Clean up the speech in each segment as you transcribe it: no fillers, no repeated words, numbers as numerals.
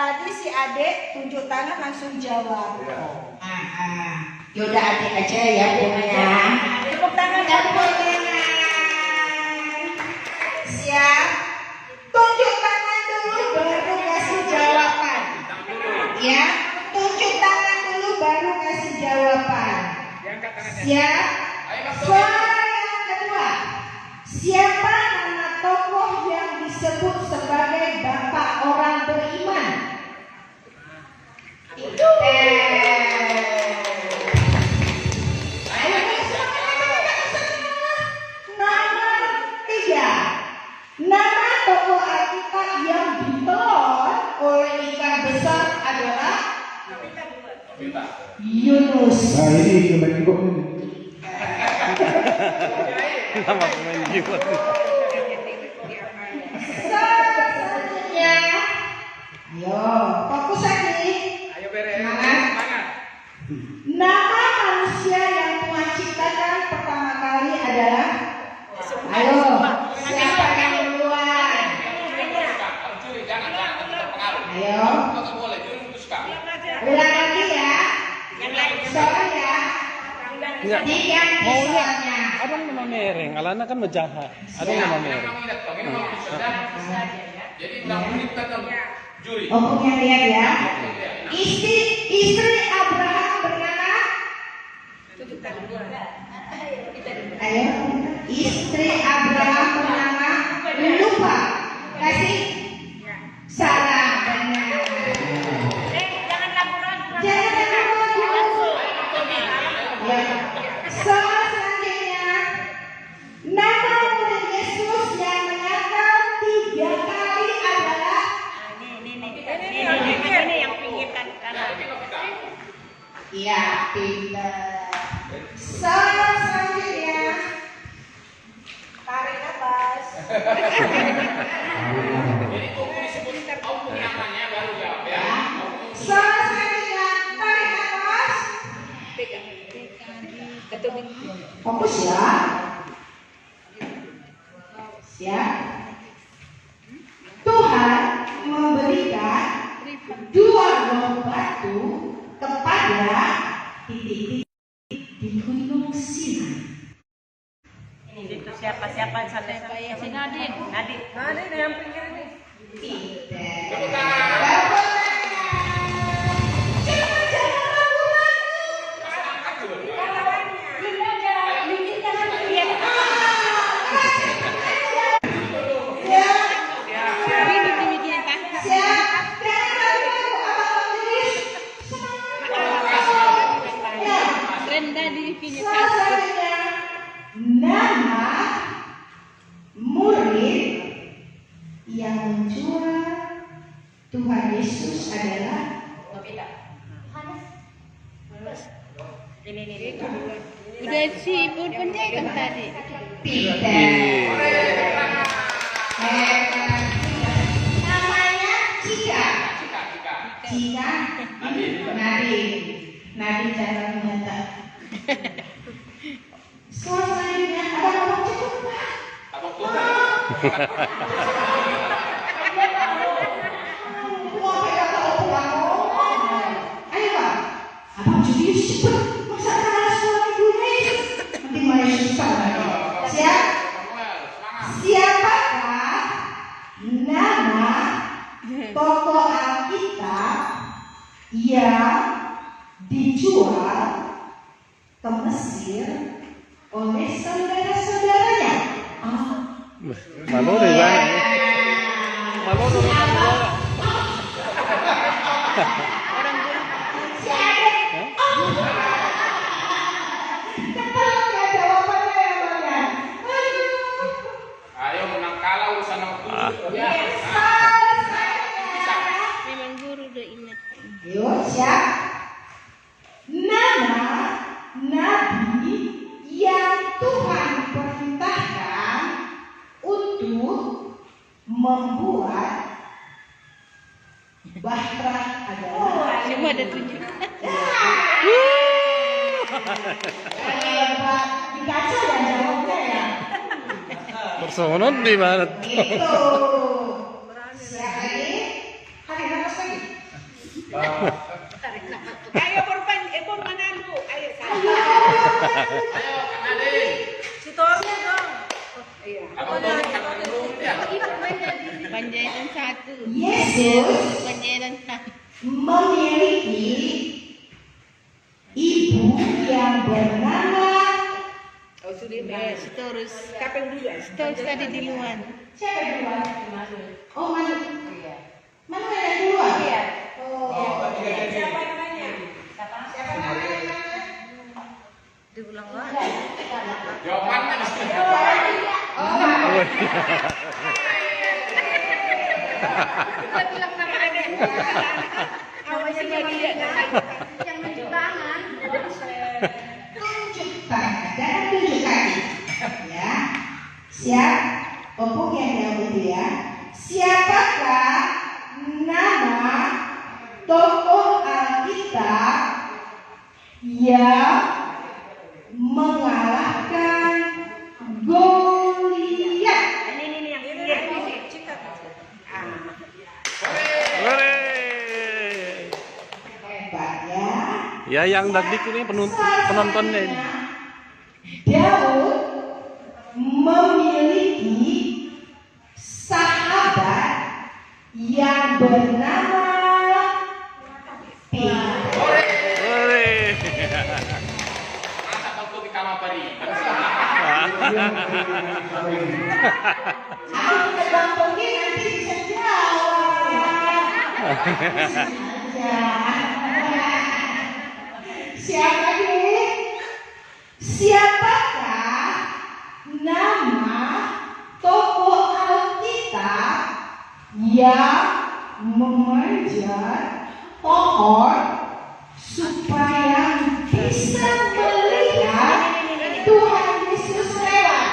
Tadi si adek tunjuk tangan langsung jawab. Yaudah adik aja ya punya. Tepuk tangan semuanya. Siap. Tunjuk tangan dulu baru kasih jawaban. Ya, tunjuk tangan dulu baru kasih jawaban. Siap. Soal yang kedua. Siapa nama tokoh yang disebut sebagai bapak orang beriman? Itu. Nomor 3. Nama tokoh Alkitab yang ditelan oleh ikan besar adalah Yunus. Nah ini pemain keyboard ini. Nama pemain keyboard. Selanjutnya, ayo fokus lagi. Ayo beres. Semangat. Nama manusia yang Tuhan ciptakan pertama kali adalah, ayo siapa yang duluan? Ayo, ulang lagi ya. Soalnya diganti soalnya. Abang nama mereng, alana kan menjahat. Ada nama mereng. Jadi ulang menit tetap juri. Oh punya lihat ya. Istri Abraham bernama. Ayo, istri Abraham bernama lupa. Kasih Sarah. Jangan laporan. Ya. Selanjutnya, nama murid Yesus yang menyangkal 3 kali adalah Ini yang pinggir kanan. iya, pinter. Selanjutnya, tarik nafas. Jadi tunggu disebut tahu namanya baru jawab ya. Selanjutnya, tarik nafas. Fokus ya. Siap. Tuhan memberikan 2 buah batu kepada titik-titik di Gunung Sinai. Itu siapa sampai si Nadine. Nadine yang pinggir ini. Selanjutnya, nama murid yang menjual Tuhan Yesus adalah Ini. Udah si Ibu penjaga tadi. Peter. Namanya Cika. Nadine cara menyata. Selanjutnya ada abang cukup Pak. Abang tuh. Ayo Pak, abang jadi cepet. Masa kalah suami gue? Nanti mulai susah. Siap? Siapakah nama tokoh Alkitab yang dijual ke Mesir oleh saudara-saudaranya? Malu deh bang. Malu dong. Ayo menang kalah urusan waktu. Memang guru udah ingat. Yuk, siap. Nama nabi yang Tuhan perintahkan untuk membuat bahtera adalah. Semua ada tunjuk. Di kaca dan jawabnya ya. Personot di mana? Itu. Siap lagi? Tarik nafas lagi. Ayo Manado. Ayo saya. Ayo, Kak Nadine. Si Toru dong. Abang Tony kan belum ya. Panjaitan 1. Yesus Panjaitan 1. memiliki ibu yang bernama Oh sudah. Si Torus. Kapan dulu? Torus tadi di luar. siapa yang duluan? Oh, Manu. Manu yang duluan? Iya. Oh, Siapa namanya? Siapa namanya? Diulang lagi. Jawabannya mesti. Kita bilang namanya. Awalnya dia yang tunjuk tangan. tunjuk tangan dan tunjuk kaki. Ya, siap. Pupuk yang dahulu ya. Siapakah nama tokoh Alkitab yang mengalahkan Goliat? Ini yang ini. Hore. Hebat ya. Ya yang dak ini penontonnya ini. Daud memiliki sahabat yang bernama Peter. Hore. Masa Bang Tony Kamapari. Aku udah gampangin nanti bisa jawab. Siapa nih? Siapakah nama tokoh Alkitab yang memanjat pohon supaya bisa melihat Tuhan Yesus lewat?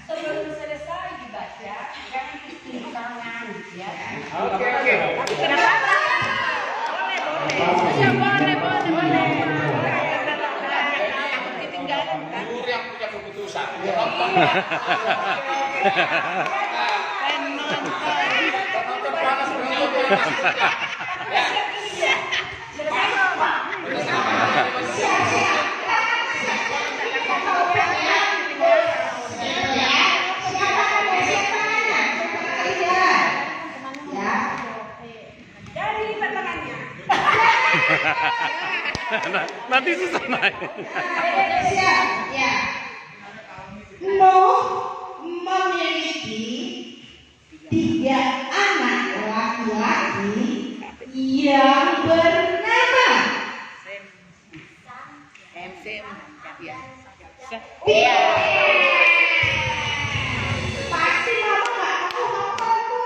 Sebelum selesai dibaca, jangan tunjuk tangan ya. Oke. Guru yang punya keputusan. Penonton panas penonton. Dari tangannya. Nanti susah naik. Siap, ya. Nuh memiliki 3 anak laki-laki yang bernama pasti mama nggak tahu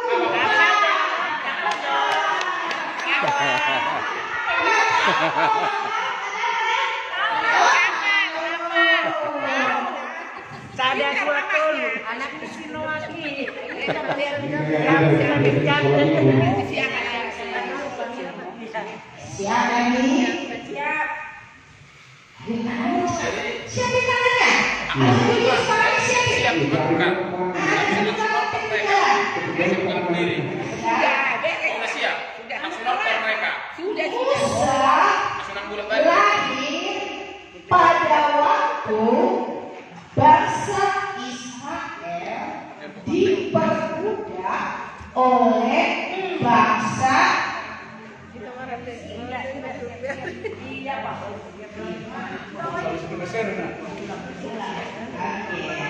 Sada Suatul, anak Sinowaki. siapa nih? Siap. Siapa namanya? Ayo sekarang siapa? Siap bukan. Langsung nonton mereka. Bukan berdiri. Sudah siap. Langsung nonton mereka. Musa Langsung bulat balik. lahir pada waktu bangsa Israel diperbudak oleh bangsa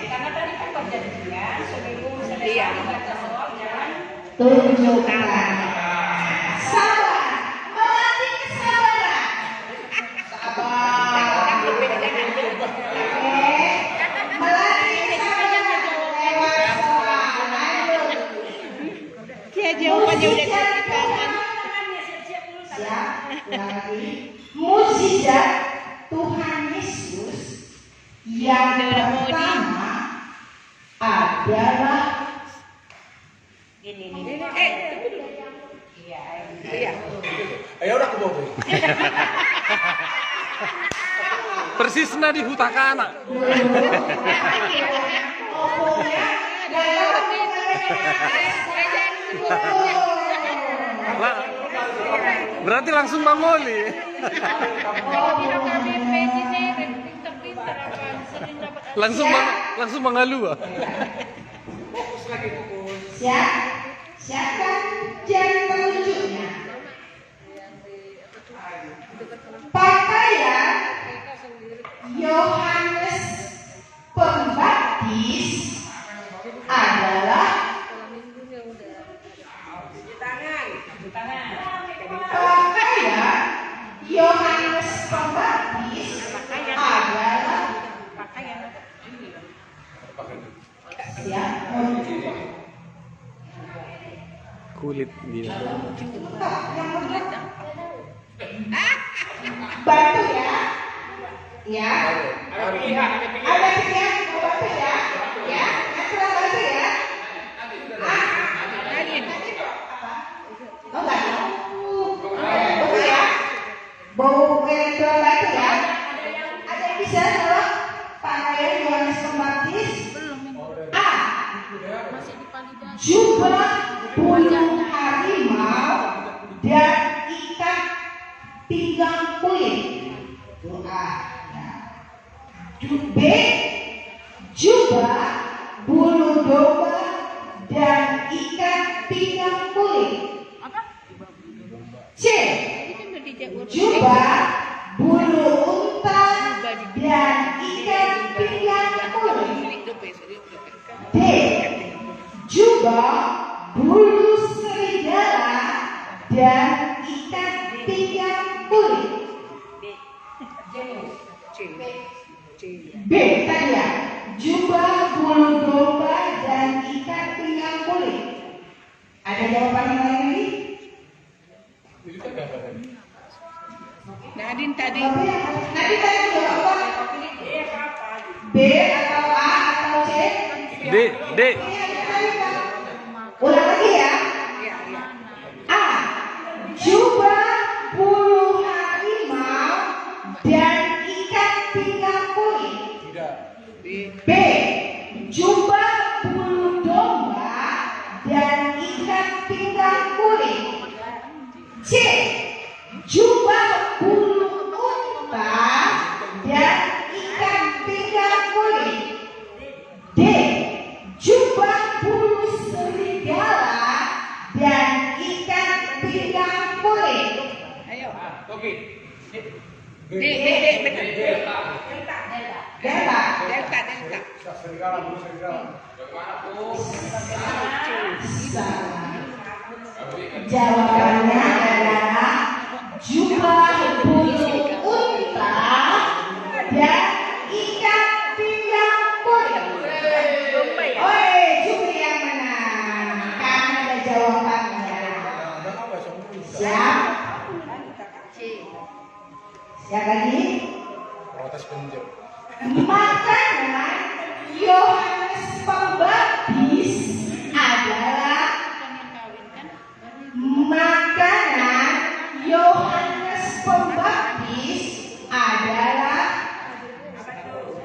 Karena tadi kan perjanjian sebelum selesai dibaca soal jangan tunjuk tangan. Sabar, melatih kesabaran. Sabar. Oke, melatih kesabaran. Lewat soal. Lanjut. Dia jawabannya udah kasih tangan. Siap, lagi. Mukjizat Tuhan Yesus yang pertama adalah Ayo udah ke bawah. Persis Asna di Hutakana. Berarti langsung mangoli. Langsung mengalu. Siap? Siapkan jari telunjuknya. Pakaian Yohanes Pembaptis adalah pakaian Yohanes Pembaptis adalah siap. Kulit dia. Bantu ya. Ya. Ada pihak bantu ya. Ya. Aturan bantu ya. Oh enggak ya. Betul ya. Bau aturan bantu ya. Ada yang bisa jawab pakaian Yohanes Pembaptis? A. Jubah bulu harimau dan ikat pinggang kulit. Doa. B. Jubah bulu domba dan ikat pinggang kulit. C. Jubah bulu unta dan ikat pinggang kulit. D. Jubah bulu serigala dan ikat pinggang kulit. B tadi ya. Jubah bulu domba dan ikat pinggang kulit. Ada jawaban yang lain lagi? Nadine tadi. Nadine tadi jawab apa? B atau A atau C? D. Ulang lagi ya. A. Jubah bulu harimau dan ikat pinggang kulit. B. Jubah bulu domba dan ikat pinggang kulit. C. Jubah bulu unta dan ikat pinggang kulit. D. Jubah bulu serigala dan ikat pinggang kulit. Ayo. Oke. Delta. Salah. Jawabannya adalah jubah bulu unta dan ikat pinggang kulit. Oi, jubah yang menang. Karena ada jawabannya. Siap? Siap lagi? Makanan Yohanes Pembaptis adalah makanan Yohanes Pembaptis adalah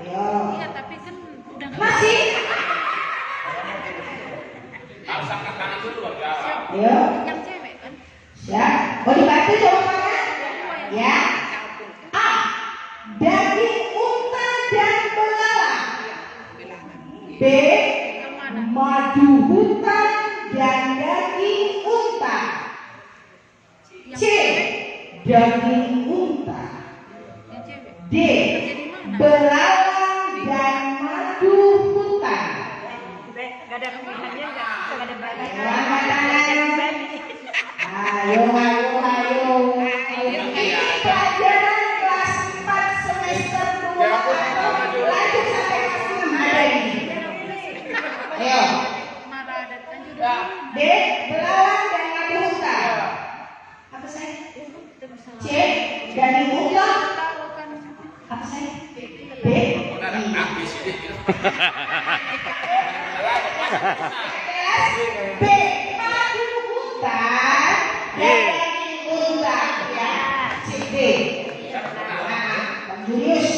yo. Iya, tapi kan udah Masih? Harus angkat tangan dulu baru jawab. Yo. yang cewek kan. Siap? Mau dibantu jawabannya? Ya. A. Daging unta dan belalang. B. Madu hutan dan daging unta. C. Daging unta. Yang cewek. D. Belalang dan madu hutan. Gak ada pilihannya, gak ada banyak. Angkat tangan. Ayo. Ini pelajaran kelas 4 semester 2. Lanjut sampai kelas 6 ada ini. Ayo. Marah dan lanjut. D. Belalang dan madu hutan. Apa saya? C. Daging unta. Apa saya? B. Habis ini. B. Madu hutan dan daging unta. Ya. C. D. Nah, Bang Julius.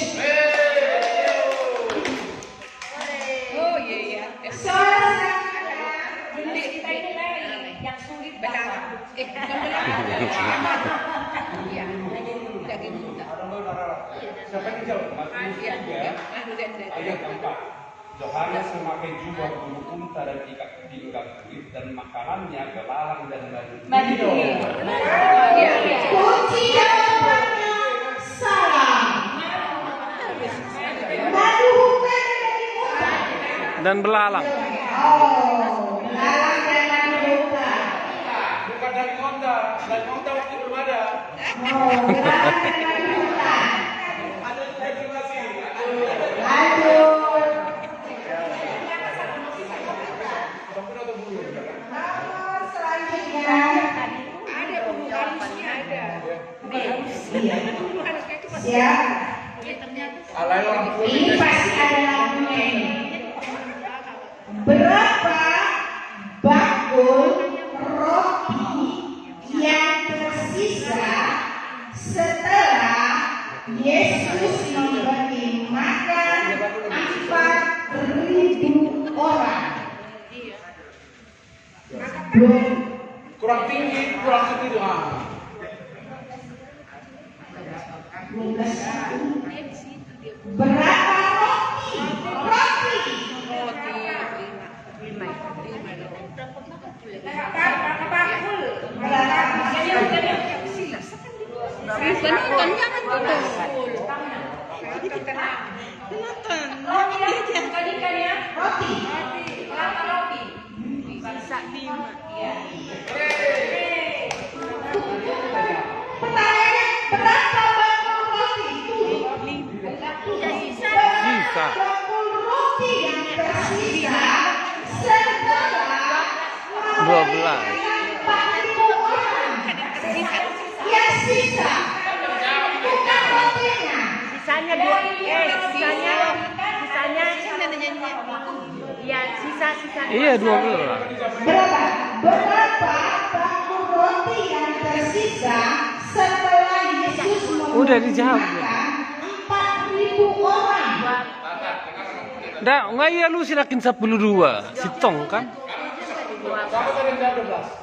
Matius 3 ayat 4. Yohanes memakai jubah bulu unta dan diikat kulit dan makanannya belalang dan madu. Kunci jawabannya salah. Madu bukan dari unta. Dan belalang. Oh, belalang dan madu bukan. Bukan dari onta waktu belum ada. Oh, belalang dan madu bukan. Ada spekulasi. Lanjut. Nomor selanjutnya. Siap. Alay orang tua. Ini pasti ada lagunya ini. Berapa bakul roti yang tersisa setelah Yesus memberi makan 4.000 orang? Kurang tinggi, kurang sedikit. Lukas 1. Berapa roti? Penonton jangan dulu. Penonton. Roti. Pertanyaannya berapa bakul roti? Sisa. Bakul roti yang tersisa setelah 12. 40 orang. Yang sisa bukan rotinya. Sisanya ya sisa. Iya 12. Berapa bakul roti yang tersisa setelah Yesus Udah dijawab. memakan 4.000 orang? Nggak iya lu silakin 12. Sitong kan?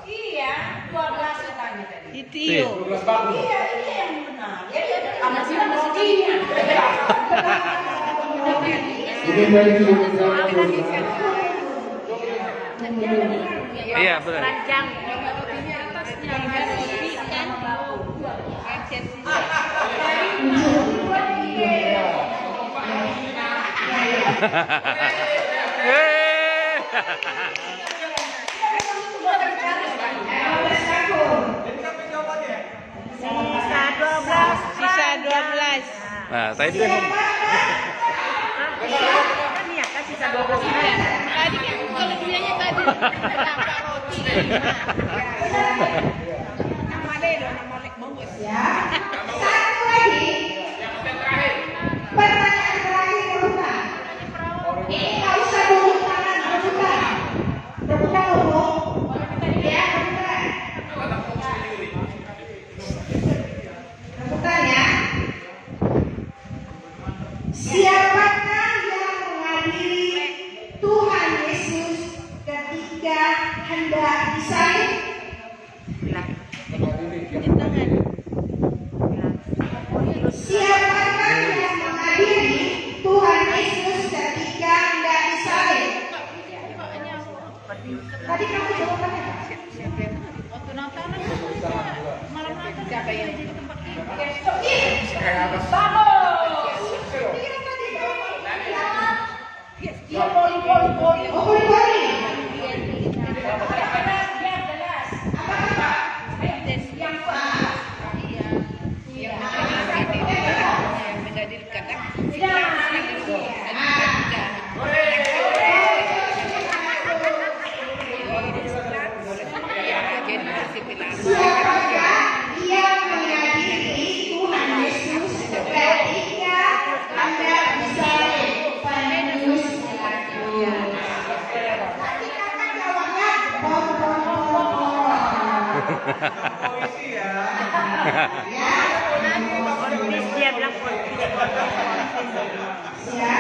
Iya, 12 katanya tadi. Itu Iya. 12 bakul. Iya, ini yang benar. Sama sih sedihnya. Mungkin dari sudut Iya benar. Ranjang. sisa 12. Nah, saya deh. Kan ya kan sisa 12 ini. Tadi kan kalau bilangnya tadi berapa roti? Ya. Satu lagi. Pertanyaan terakhir bukan. Ini nggak usah duduk tangan bukan. Bukan ngomong. Ya bukan. Bukan ya. Siapakah yang menghadiri Tuhan Yesus ketika hendak disalib? Siapakah yang menghadiri Tuhan Yesus ketika hendak disalib? Tadi kamu jawabannya apa? Waktu Natalan malam Natal siapa yang jadi tempat tidur? Dia poli. Oh, boleh. Siapakah yang menghadiri Tuhan Yesus ketika hendak disalib? Petrus. Nanti kakak jawabnya bom. Ya. Dia bilang Siap.